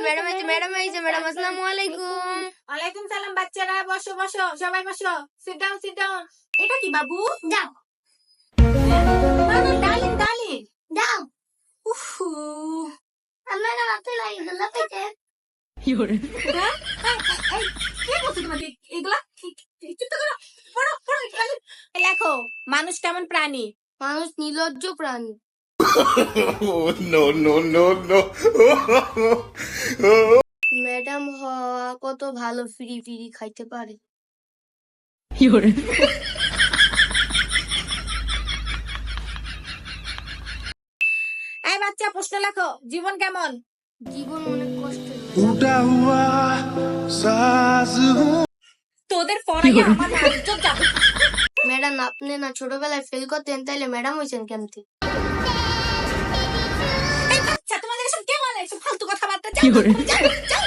Madam আইছে, madam আইছে, madam আসসালামু আলাইকুম। ওয়ালাইকুম সালাম। বাচ্চারা বসো বসো, সবাই বসো। Sit down sit down. এটা কি বাবু? দাও না না, ডালিং ডালিং। দাও। উফু। ম্যাডাম আপনি না এগুলো পেতে হ্যাঁ? এই, কে বলছে তোমাকে এগুলা? চুপ তো করো। পড়ো পড়ো এখানে। লেখো, মানুষ কেমন প্রাণী? মানুষ নির্লজ্জ প্রাণী। Oh, no, no, no, no. Madam হওয়া কত ভালো, ফ্রি ফ্রি খাইতে পারে। এই বাচ্চা, প্রশ্ন লেখো। জীবন কেমন? জীবন অনেক কষ্ট। टूटा हुआ साज हूँ তোদের পড়াইয়া আমার না ইজ্জত যাবে। ম্যাডাম আপনি না ছোটবেলায় ফেল করতেন, তাইলে ম্যাডাম হয়েছেন কেমতি? এই বাচ্চা, তোমাদের এসব কে বলে? এসব ফালতু কথাবার্তা। যাও, যাও, যাও।